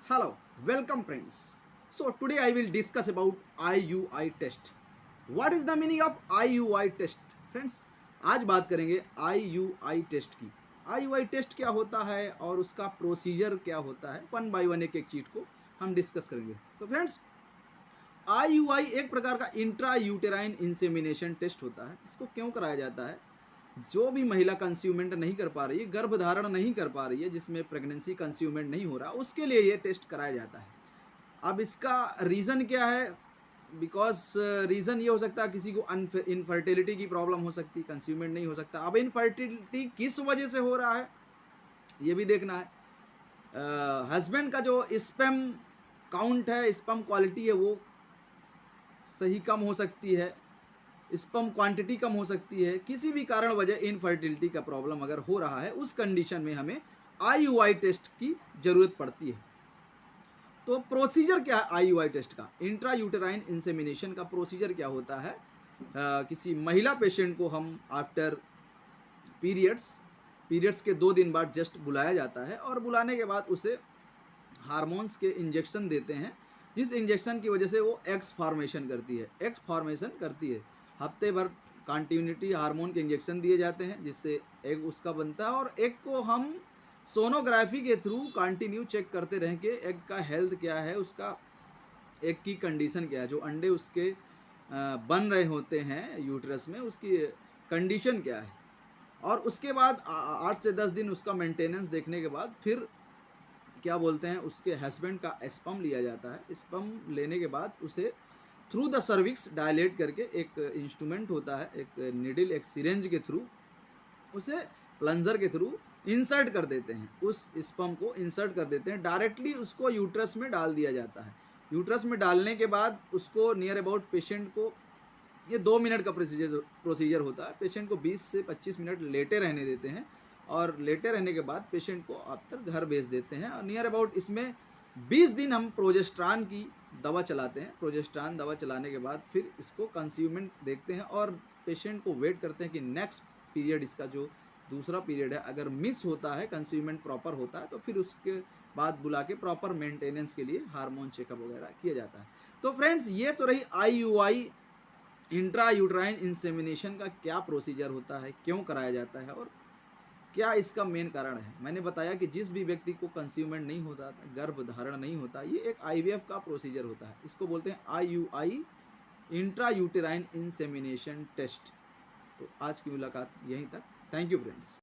Hello, welcome friends. So today I will discuss about IUI test. What is the meaning of IUI test? Friends, आज बात करेंगे IUI test की. IUI test क्या होता है और उसका प्रोसीजर क्या होता है, वन बाय वन एक एक चीज को हम डिस्कस करेंगे. तो फ्रेंड्स, IUI एक प्रकार का इंट्रा यूटेराइन इंसेमिनेशन टेस्ट होता है. इसको क्यों कराया जाता है? जो भी महिला कंस्यूमेंट नहीं कर पा रही है, गर्भधारण नहीं कर पा रही है, जिसमें प्रेगनेंसी कंस्यूमेंट नहीं हो रहा, उसके लिए ये टेस्ट कराया जाता है. अब इसका रीज़न क्या है? बिकॉज रीज़न ये हो सकता है किसी को इनफर्टिलिटी की प्रॉब्लम हो सकती, कंस्यूमेंट नहीं हो सकता. अब इनफर्टिलिटी किस वजह से हो रहा है ये भी देखना है. हस्बैंड का जो स्पर्म काउंट है, स्पर्म क्वालिटी है, वो सही कम हो सकती है, स्पर्म क्वांटिटी कम हो सकती है. किसी भी कारण वजह इनफर्टिलिटी का प्रॉब्लम अगर हो रहा है, उस कंडीशन में हमें IUI टेस्ट की ज़रूरत पड़ती है. तो प्रोसीजर क्या है IUI टेस्ट का? इंट्रा यूटेराइन इंसेमिनेशन का प्रोसीजर क्या होता है? किसी महिला पेशेंट को हम आफ्टर पीरियड्स के 2 दिन बाद जस्ट बुलाया जाता है और बुलाने के बाद उसे हार्मोन्स के इंजेक्शन देते हैं, जिस इंजेक्शन की वजह से वो एग्स फॉर्मेशन करती है. हफ्ते भर कंटिन्यूटी हार्मोन के इंजेक्शन दिए जाते हैं, जिससे एग उसका बनता है और एग को हम सोनोग्राफी के थ्रू कंटिन्यू चेक करते रहें कि एग का हेल्थ क्या है, उसका एग की कंडीशन क्या है, जो अंडे उसके बन रहे होते हैं यूट्रस में, उसकी कंडीशन क्या है. और उसके बाद 8 से 10 दिन उसका मेंटेनेंस देखने के बाद फिर क्या बोलते हैं, उसके हस्बैंड का स्पर्म लिया जाता है. स्पर्म लेने के बाद उसे थ्रू द सर्विक्स डायलेट करके एक इंस्ट्रूमेंट होता है, एक निडल, एक सिरेंज के थ्रू, उसे प्लंजर के थ्रू इंसर्ट कर देते हैं. उस स्पर्म को इंसर्ट कर देते हैं, डायरेक्टली उसको यूट्रस में डाल दिया जाता है. यूट्रस में डालने के बाद उसको नियर अबाउट पेशेंट को, ये 2 मिनट का प्रोसीजर होता है. पेशेंट को 20 से 25 मिनट लेटे रहने देते हैं और लेटे रहने के बाद पेशेंट को आफ्टर घर भेज देते हैं. और नियर अबाउट इसमें 20 दिन हम प्रोजेस्ट्रान की दवा चलाते हैं. प्रोजेस्ट्रान दवा चलाने के बाद फिर इसको कंस्यूमेंट देखते हैं और पेशेंट को वेट करते हैं कि नेक्स्ट पीरियड, इसका जो दूसरा पीरियड है, अगर मिस होता है, कंस्यूमेंट प्रॉपर होता है, तो फिर उसके बाद बुला के प्रॉपर मेंटेनेंस के लिए हार्मोन चेकअप वगैरह किया जाता है. तो फ्रेंड्स, ये तो रही IUI इंट्रा यूट्राइन इंसेमिनेशन का क्या प्रोसीजर होता है, क्यों कराया जाता है और क्या इसका मेन कारण है. मैंने बताया कि जिस भी व्यक्ति को कंस्यूमेंट नहीं होता, गर्भ धारण नहीं होता, ये एक IVF का प्रोसीजर होता है. इसको बोलते हैं IUI intra uterine insemination test. तो आज की मुलाकात यहीं तक. Thank you friends.